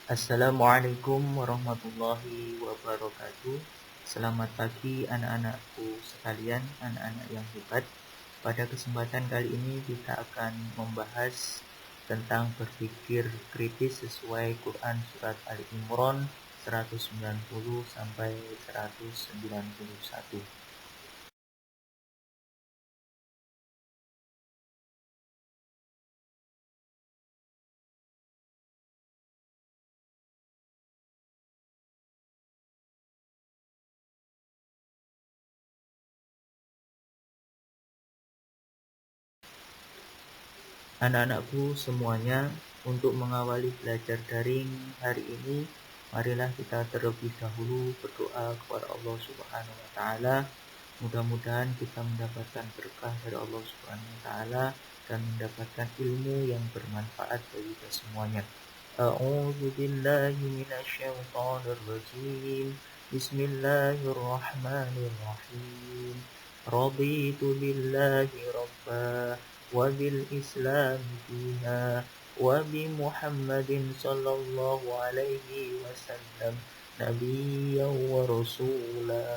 Assalamualaikum warahmatullahi wabarakatuh. Selamat pagi anak-anakku sekalian, anak-anak yang hebat. Pada kesempatan kali ini kita akan membahas tentang berpikir kritis sesuai Quran Surat Ali Imran 190 sampai 191. Anak-anakku semuanya, untuk mengawali belajar daring hari ini, marilah kita terlebih dahulu berdoa kepada Allah Subhanahu wa taala. Mudah-mudahan kita mendapatkan berkah dari Allah Subhanahu wa taala dan mendapatkan ilmu yang bermanfaat bagi kita semuanya. A'udzu billahi minasyaitonir rajim. Bismillahirrahmanirrahim. Raditu billahi rabba wa bil islam dina wa bi Muhammadin sallallahu alaihi wasallam nabiyyan wa rasula.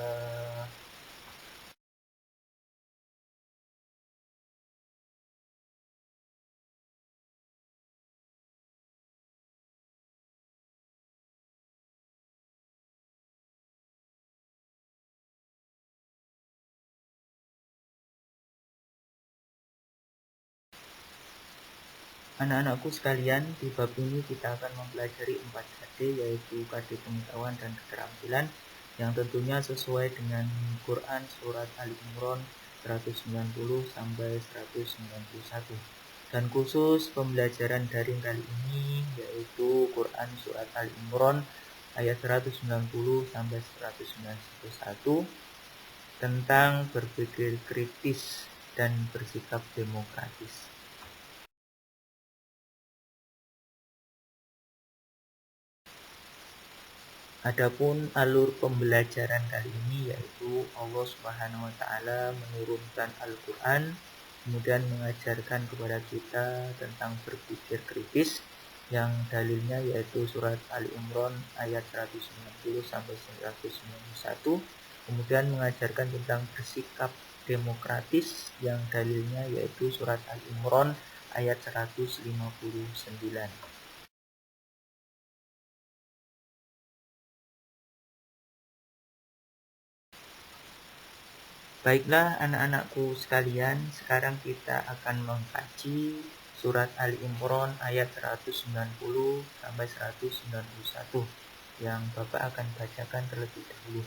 Anak-anakku sekalian, di bab ini kita akan mempelajari 4 KD, yaitu KD pengetahuan dan keterampilan, yang tentunya sesuai dengan Quran Surat Ali Imran 190 sampai 191. Dan khusus pembelajaran daring kali ini yaitu Quran Surat Ali Imran ayat 190 sampai 191 tentang berpikir kritis dan bersikap demokratis. Adapun alur pembelajaran kali ini yaitu Allah Subhanahu wa taala menurunkan Al-Qur'an, kemudian mengajarkan kepada kita tentang berpikir kritis, yang dalilnya yaitu surat Ali Imran ayat 190 sampai 191, kemudian mengajarkan tentang bersikap demokratis, yang dalilnya yaitu surat Ali Imran ayat 159. Baiklah anak-anakku sekalian, sekarang kita akan mengkaji surat Ali Imran ayat 190 sampai 191 yang Bapak akan bacakan terlebih dahulu.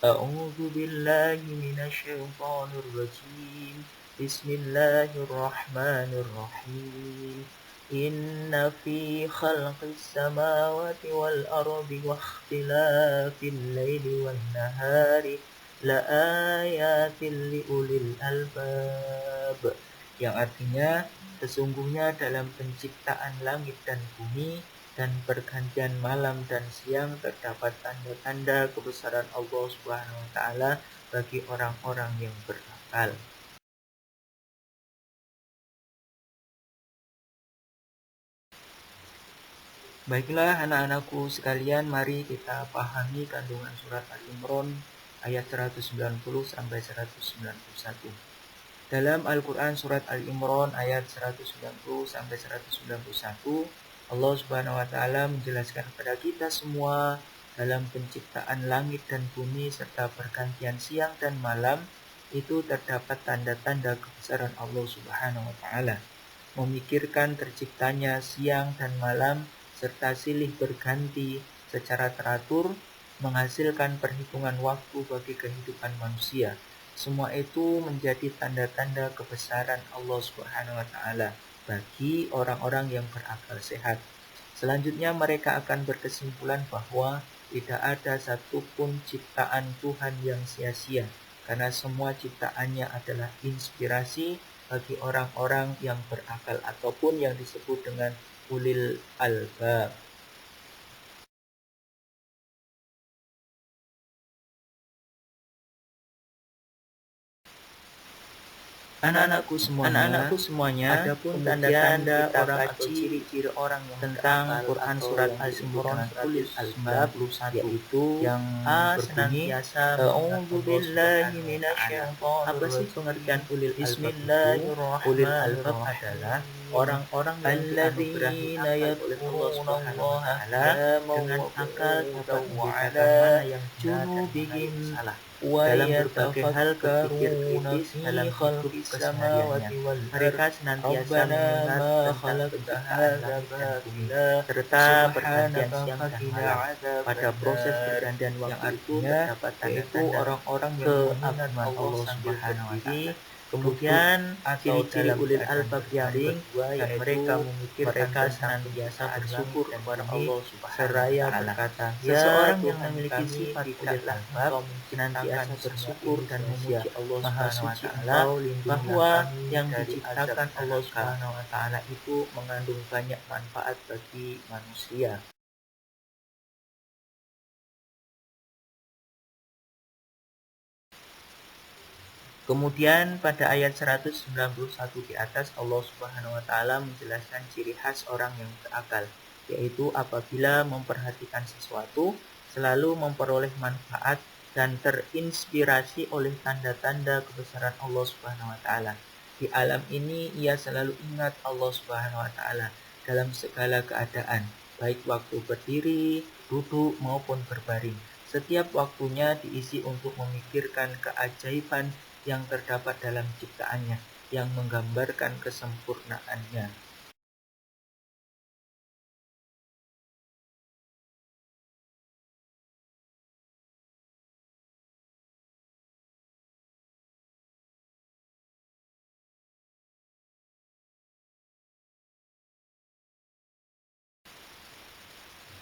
A'udzu billahi minasyaitonir rajim. Bismillahirrahmanirrahim. Inna fi khalqis samawati wal ardi wa ikhtilafil laili wan nahari la'ayatin liulil albab, yang artinya sesungguhnya dalam penciptaan langit dan bumi dan pergantian malam dan siang terdapat tanda-tanda kebesaran Allah Subhanahu wa taala bagi orang-orang yang berakal. Baiklah anak-anakku sekalian, mari kita pahami kandungan surat Al-Imran ayat 190 sampai 191. Dalam Al-Quran Surat Al-Imran ayat 190 sampai 191, Allah Subhanahu wa taala menjelaskan kepada kita semua dalam penciptaan langit dan bumi serta pergantian siang dan malam itu terdapat tanda-tanda kebesaran Allah Subhanahu wa taala. Memikirkan terciptanya siang dan malam serta silih berganti secara teratur menghasilkan perhitungan waktu bagi kehidupan manusia. Semua itu menjadi tanda-tanda kebesaran Allah Subhanahu wa taala bagi orang-orang yang berakal sehat. Selanjutnya mereka akan berkesimpulan bahwa tidak ada satupun ciptaan Tuhan yang sia-sia, karena semua ciptaannya adalah inspirasi bagi orang-orang yang berakal ataupun yang disebut dengan ulil albab. Anak-anakku semuanya, adapun tanda-tanda orang atau ciri-ciri orang yang tentang Quran surat Al-Imran 191, yaitu yang berbunyi A'udzu billahi minasy Apa sih pengertian ulil albab itu? Ulil albab adalah orang-orang yang dianugerahi akal oleh Allah Subhanahu wa taala dengan akal dapat membedakan mana yang benar dan mana yang salah dalam berbagai hal berpikir kritis dalam hidup kesehariannya. Mereka senantiasa mengingat tentang penciptaan langit dan bumi, serta pergantian siang dan malam. Pada proses pergantian waktu itu terdapat tanda-tanda orang-orang yang mengingat Allah Subhanahu wa taala. Kemudian ciri-ciri ulil albab yang kedua yaitu mereka memikirkan senantiasa bersyukur kepada Allah Subhanahu wa taala. Seseorang yang memiliki sifat ulil albab senantiasa bersyukur dan memuji Allah Subhanahu wa taala bahwa yang diciptakan Allah Subhanahu wa taala itu mengandung banyak manfaat bagi manusia. Kemudian pada ayat 191 di atas Allah Subhanahu wa taala menjelaskan ciri khas orang yang berakal, yaitu apabila memperhatikan sesuatu selalu memperoleh manfaat dan terinspirasi oleh tanda-tanda kebesaran Allah Subhanahu wa taala. Di alam ini ia selalu ingat Allah Subhanahu wa taala dalam segala keadaan, baik waktu berdiri, duduk maupun berbaring. Setiap waktunya diisi untuk memikirkan keajaiban yang terdapat dalam ciptaannya, yang menggambarkan kesempurnaannya.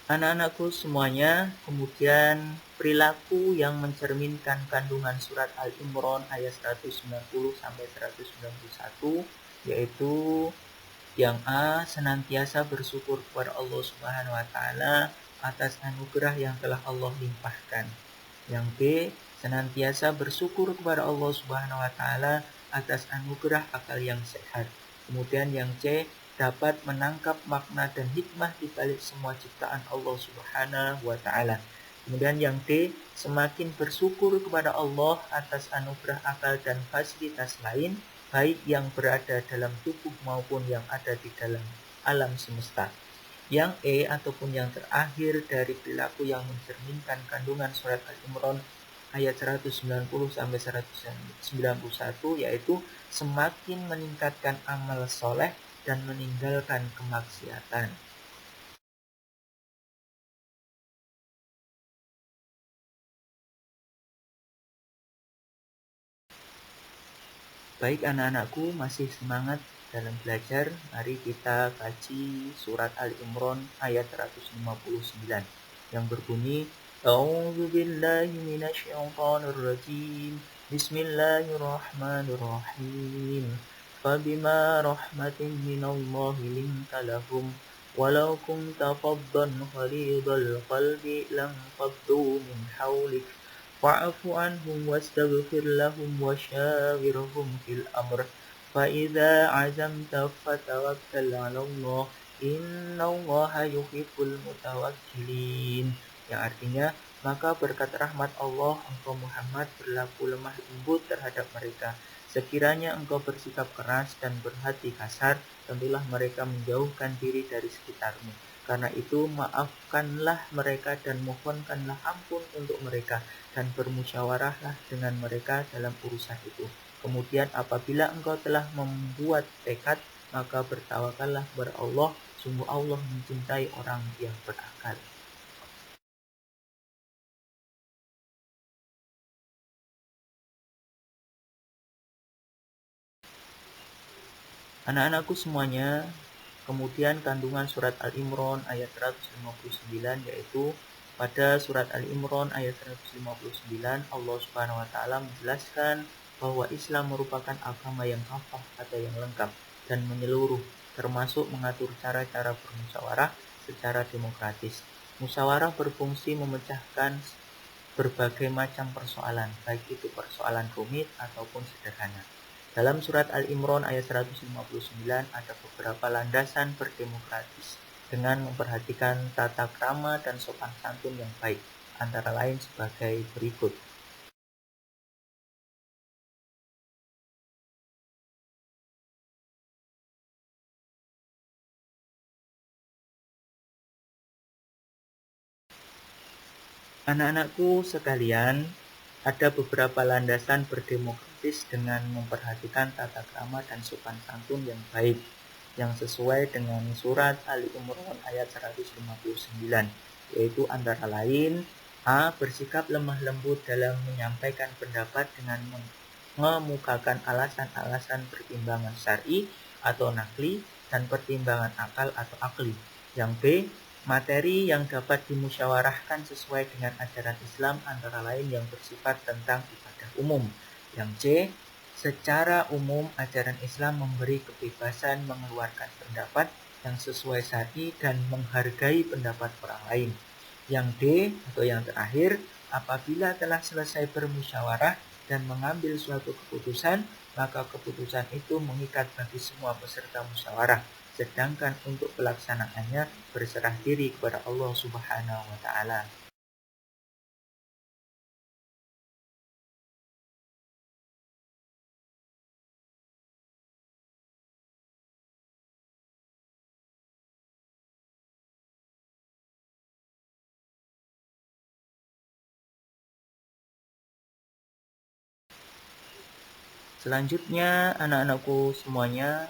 Anak-anakku semuanya, kemudian perilaku yang mencerminkan kandungan surat Al-Imran ayat 190 sampai 191 yaitu yang A, senantiasa bersyukur kepada Allah Subhanahu wa taala atas anugerah yang telah Allah limpahkan. Yang B, senantiasa bersyukur kepada Allah Subhanahu wa taala atas anugerah akal yang sehat. Kemudian yang C, dapat menangkap makna dan hikmah di balik semua ciptaan Allah Subhanahu wa taala. Kemudian yang D, semakin bersyukur kepada Allah atas anugerah akal dan fasilitas lain, baik yang berada dalam tubuh maupun yang ada di dalam alam semesta. Yang E ataupun yang terakhir dari perilaku yang mencerminkan kandungan surat Al-Imran ayat 190 sampai 191 yaitu semakin meningkatkan amal soleh dan meninggalkan kemaksiatan. Baik anak-anakku, masih semangat dalam belajar? Mari kita kaji surat Al-Imran ayat 159 yang berbunyi A'udzu billahi minasyaitonir rajim. Bismillahirrahmanirrahim. Fabima rahmatin minallahi linta lahum walau kunta faddan ghalidhal qalbi lam faddu min hawlik fa'fu anhum wastaghfir lahum wasyawirhum fil amr fa idza azamta fatawakkal 'ala Allah innallaha yuhibbul mutawakkilin. Yang artinya, maka berkat rahmat Allah engkau Muhammad berlaku lemah lembut terhadap mereka. Sekiranya engkau bersikap keras dan berhati kasar, tentulah mereka menjauhkan diri dari sekitarmu. Karena itu maafkanlah mereka dan mohonkanlah ampun untuk mereka dan bermusyawarahlah dengan mereka dalam urusan itu. Kemudian apabila engkau telah membuat tekad, maka bertawakallah kepada Allah, sungguh Allah mencintai orang yang berakal. Anak-anakku semuanya, kemudian kandungan surat Al-Imran ayat 159 yaitu pada surat Al-Imran ayat 159 Allah Subhanahu wa taala menjelaskan bahwa Islam merupakan agama yang kafah atau yang lengkap dan menyeluruh, termasuk mengatur cara-cara bermusyawarah secara demokratis. Musyawarah berfungsi memecahkan berbagai macam persoalan, baik itu persoalan rumit ataupun sederhana. Dalam surat Al-Imran ayat 159 ada beberapa landasan berdemokratis dengan memperhatikan tata krama dan sopan santun yang baik, antara lain sebagai berikut. Anak-anakku sekalian, ada beberapa landasan berdemokratis dengan memperhatikan tata krama dan sopan santun yang baik, yang sesuai dengan surat Ali Imran ayat 159, yaitu antara lain A. Bersikap lemah lembut dalam menyampaikan pendapat dengan mengemukakan alasan-alasan pertimbangan syar'i atau nakli dan pertimbangan akal atau akli. Yang B. Materi yang dapat dimusyawarahkan sesuai dengan ajaran Islam antara lain yang bersifat tentang ibadah umum. Yang C. Secara umum ajaran Islam memberi kebebasan mengeluarkan pendapat yang sesuai syar'i dan menghargai pendapat orang lain. Yang D atau yang terakhir, apabila telah selesai bermusyawarah dan mengambil suatu keputusan, maka keputusan itu mengikat bagi semua peserta musyawarah. Sedangkan untuk pelaksanaannya berserah diri kepada Allah Subhanahu wa taala. Selanjutnya, anak-anakku semuanya,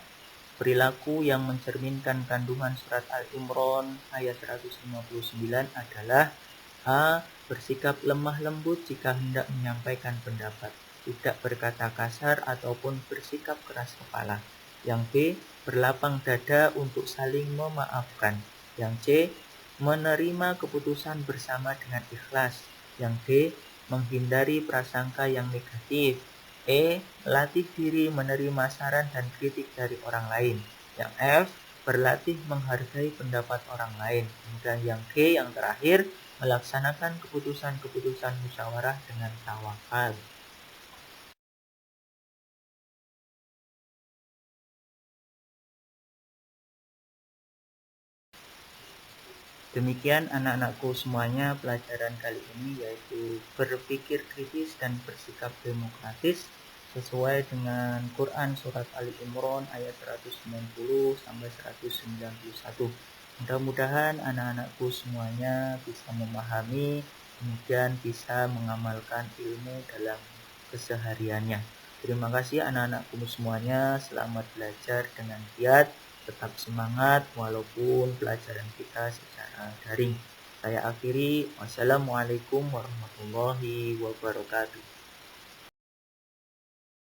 perilaku yang mencerminkan kandungan surat Al-Imran ayat 159 adalah A. Bersikap lemah lembut jika hendak menyampaikan pendapat, tidak berkata kasar ataupun bersikap keras kepala. Yang B. Berlapang dada untuk saling memaafkan. Yang C. Menerima keputusan bersama dengan ikhlas. Yang D. Menghindari prasangka yang negatif. E. Latih diri menerima saran dan kritik dari orang lain. Yang F. Berlatih menghargai pendapat orang lain. Kemudian yang G yang terakhir, melaksanakan keputusan-keputusan musyawarah dengan tawakal. Demikian anak-anakku semuanya pelajaran kali ini, yaitu berpikir kritis dan bersikap demokratis sesuai dengan Quran surat Ali Imran ayat 190 sampai 191. Mudah-mudahan anak-anakku semuanya bisa memahami, kemudian bisa mengamalkan ilmu dalam kesehariannya. Terima kasih anak-anakku semuanya, selamat belajar dengan giat. Tetap semangat walaupun pelajaran kita secara daring. Saya akhiri, wassalamualaikum warahmatullahi wabarakatuh.